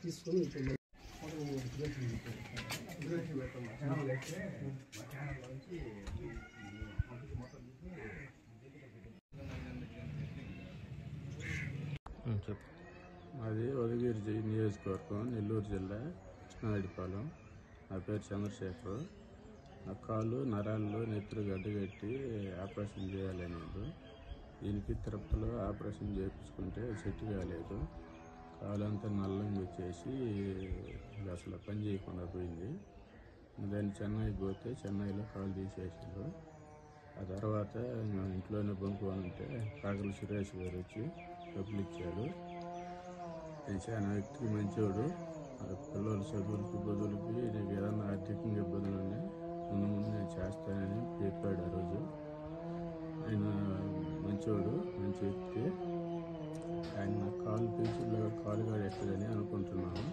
తీసుకొని అది ఉదయగిరి నియోజకవర్గం, నెల్లూరు జిల్లా, కృష్ణారెడ్డిపాలెం. నా పేరు చంద్రశేఖర్. నా కాళ్ళు నరాల్లో నెత్తురు గడ్డగట్టి ఆపరేషన్ చేయాలనేది. దీనికి తిరుపతిలో ఆపరేషన్ చేయించుకుంటే సెట్ కాలేదు. కాలంతా నల్లంగా వచ్చేసి అసలు పని చేయకుండా పోయింది. దాన్ని చెన్నైకి పోతే చెన్నైలో కాలు తీసేసారు. ఆ తర్వాత ఇంట్లోనే పంపుకోవాలంటే కాకల సురేష్ గారు వచ్చి డబ్బులు ఇచ్చారు. చాలా వ్యక్తికి మంచివాడు. పిల్లల చదువులకి బదులకి నీకు ఏదన్నా ఆర్థికంగా ఇబ్బందులు ఉన్నాయి, ముందు నేను చేస్తానని చెప్పాడు. ఆ రోజు ఆయన మంచివాడు, మంచి వ్యక్తి. ఆయన నా కాలు పీచుల్లో కాలుగాడు ఎక్కడని అనుకుంటున్నాను.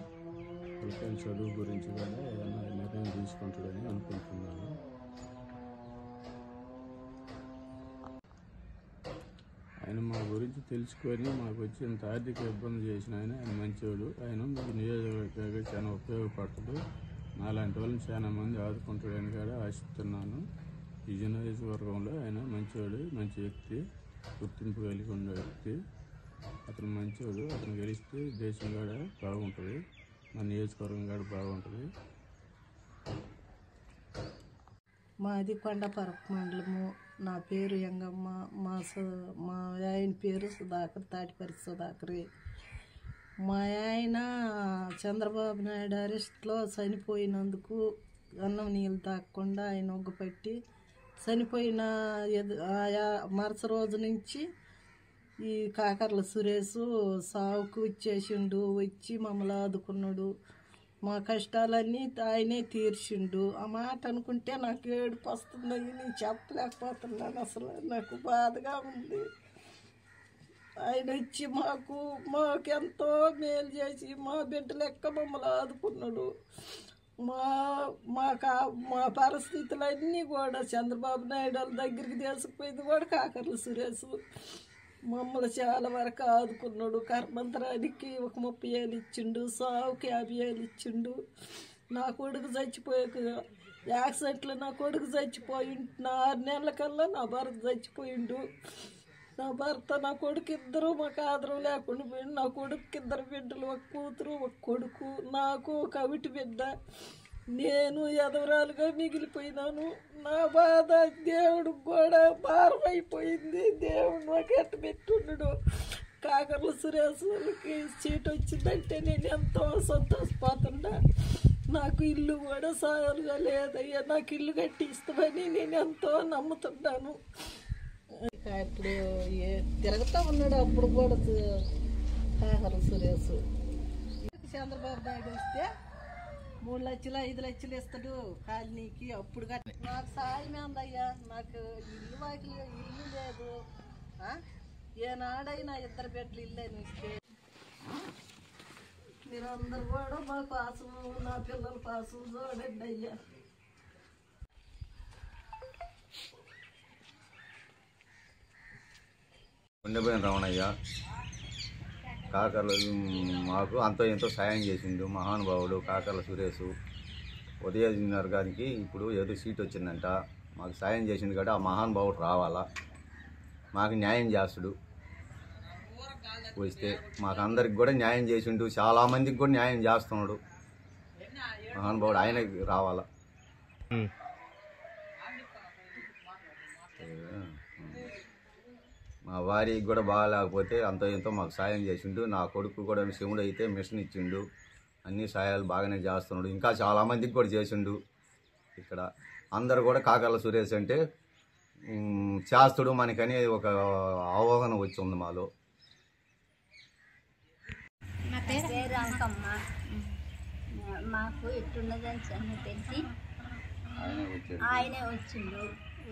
పిల్లల చదువు గురించి కూడా ఏదైనా నిర్ణయం తీసుకుంటాడని అనుకుంటున్నాను. ఆయన మా గురించి తెలుసుకొని మాకు వచ్చి ఇంత ఆర్థిక ఇబ్బంది చేసిన ఆయన మంచివాడు. ఆయన మీకు నియోజకవర్గానికి చాలా ఉపయోగపడతాడు. నాలాంటి వాళ్ళని చాలా మంది ఆదుకుంటాడని కూడా ఆశిస్తున్నాను. ఈ నియోజకవర్గంలో ఆయన మంచివాడు, మంచి వ్యక్తి, గుర్తింపు కలిగి ఉన్న వ్యక్తి. అతను మంచివాడు. అతను గెలిస్తే దేశం కూడా బాగుంటుంది, మన నియోజకవర్గం కూడా బాగుంటుంది. మాది కొండపరపు మండలము. నా పేరు యంగమ్మ. మా ఆయన పేరు సుధాకర్, తాటిపరి సుధాకరి. మా ఆయన చంద్రబాబు నాయుడు అరెస్ట్లో చనిపోయినందుకు అన్నం నీళ్ళు తాగకుండా ఆయన ఒగ్గుపెట్టి చనిపోయిన మరుస రోజు నుంచి ఈ కాకర్ల సురేష్ సావుకు వచ్చేసిండు. వచ్చి మమ్మల్ని ఆదుకున్నాడు. మా కష్టాలన్నీ ఆయనే తీర్చిండు. ఆ మాట అనుకుంటే నాకు ఏడుపు వస్తుందని నేను చెప్పలేకపోతున్నాను. అసలు నాకు బాధగా ఉంది. ఆయన వచ్చి మాకెంతో మేలు చేసి మా బిడ్డ లెక్క మమ్మల్ని ఆదుకున్నాడు. మా పరిస్థితులన్నీ కూడా చంద్రబాబు నాయుడు వాళ్ళ దగ్గరికి తీసుకుపోయింది కూడా కాకర్ల సురేష్. మమ్మల్ని చాలా వరకు ఆదుకున్నాడు. కర్మంతరానికి ఒక 30,000 ఇచ్చిండు, సావుకి 50,000 ఇచ్చిండు. నా కొడుకు చచ్చిపోయాక యాక్సిడెంట్లో నా కొడుకు చచ్చిపోయి 6 నెలల కల్లా నా భర్త చచ్చిపోయిండు. నా భర్త నా కొడుకు ఇద్దరు మాకు ఆదరం లేకుండా పోయిండు. నా కొడుకు 2 బిడ్డలు, ఒక కూతురు ఒక కొడుకు, నాకు ఒక అవిటి బిడ్డ. నేను ఎదవరాలుగా మిగిలిపోయినాను. నా బాధ దేవుడికి కూడా భారం అయిపోయింది. దేవుడు నాకు ఎట్ట పెట్టున్నాడు. కాకర్ల సురేష్కి సీట్ వచ్చిందంటే నేను ఎంతో సంతోషపోతున్నా. నాకు ఇల్లు కూడా సాయాలుగా లేదయ్యా, నాకు ఇల్లు కట్టిస్తామని నేను ఎంతో నమ్ముతున్నాను. ఇప్పుడు తిరుగుతూ ఉన్నాడు. అప్పుడు కూడా కాకర్ల సురేష్ చంద్రబాబు నాయుడు వస్తే 3 లక్షలు 5 లక్షలు ఇస్తాడు కాలనీకి. అప్పుడు నాకు సాయం ఏందయ్యా, నాకు ఇల్లు లేదు. ఏనాడైనా 2 బిడ్డలు ఇల్లు అని ఇస్తే మీరందరూ కూడా మా కోసం, నా పిల్లల కోసం చూడండి అయ్యా. ఉండబోయిన రమణయ్య కాకర్ల మాకు అంతో ఎంతో సాయం చేసిండు. మహానుభావుడు కాకర్ల సురేష్. ఉదయవర్గానికి ఇప్పుడు ఏదో సీట్ వచ్చిందంట, మాకు సాయం చేసిండు కాబట్టి ఆ మహానుభావుడు రావాలా, మాకు న్యాయం చేస్తుడు. వస్తే మాకు అందరికి కూడా న్యాయం చేసిండు, చాలామందికి కూడా న్యాయం చేస్తున్నాడు మహానుభావుడు. ఆయనకి రావాలా. మా వారికి కూడా బాగాలేకపోతే అంతో ఎంతో మాకు సాయం చేసిండు. నా కొడుకు కూడా శివుడు అయితే మిషన్ ఇచ్చిండు. అన్ని సాయాలు బాగానే చేస్తున్నాడు. ఇంకా చాలామందికి కూడా చేసిండు. ఇక్కడ అందరు కూడా కాకర్ల సురేష్ అంటే చేస్తుడు మనకని ఒక అవగాహన వచ్చి ఉంది మాలో. నా పేరు అంకమ్మ. మాకు ఎట్టున్నదని తెలిసి ఆయనే వచ్చిండు.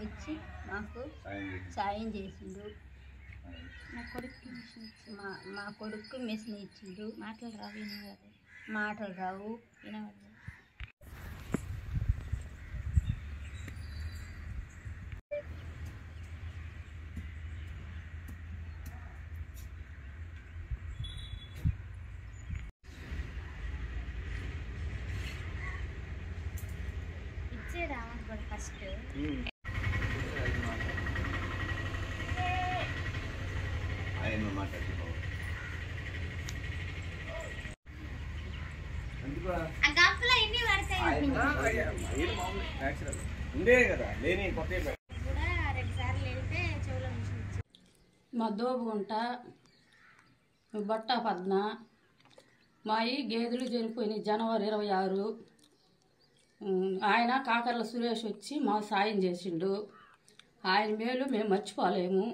వచ్చి మాకు సాయం చేసిండు. మా కొడుకు మెషిన్ ఇచ్చిండు. మాటలు రావు. ఫస్ట్ ఆయన మాట్లాడి ఆ గంపలో ఎన్ని పడతాయి ఉండే కదా లేని కొత్త కూడా 2 సార్లు వెళ్తే చెవులో మిషన్ వచ్చింది. మా దోబుగుంట బట్ట పద్మ మాయి గేదెలు చనిపోయినాయి జనవరి 26. ఆయన కాకర్ల సురేష్ వచ్చి మాకు సాయం చేసిండు. ఆయన మేలు మేము మర్చిపోలేము.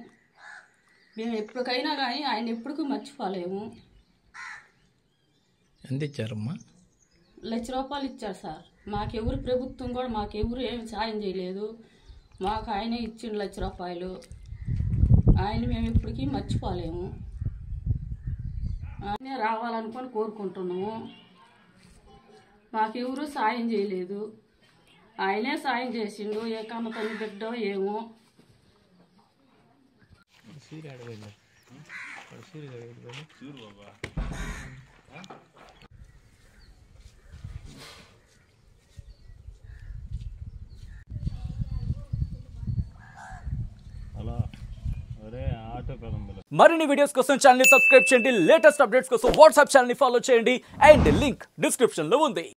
మేము ఎప్పటికైనా కానీ ఆయన ఎప్పటికీ మర్చిపోలేము. ఎంత ఇచ్చారమ్మా? 1,00,000 రూపాయలు ఇచ్చారు సార్. మాకెవరు ప్రభుత్వం కూడా మాకెవరు ఏమి సాయం చేయలేదు. మాకు ఆయనే ఇచ్చిండు 1,00,000 రూపాయలు. ఆయన మేము ఎప్పటికీ మర్చిపోలేము. ఆయనే రావాలనుకొని కోరుకుంటున్నాము. మాకెవరు సాయం చేయలేదు. ఆయనే సాయం చేసిండు. ఏ కన్న తల్లి బిడ్డో ఏమో. మరిన్ని వీడియోస్ కోసం ఛానల్ ని సబ్స్క్రైబ్ చేయండి. లేటెస్ట్ అప్డేట్స్ కోసం వాట్సాప్ ఛానల్ ని ఫాలో చేయండి. అండ్ లింక్ డిస్క్రిప్షన్ లో ఉంది.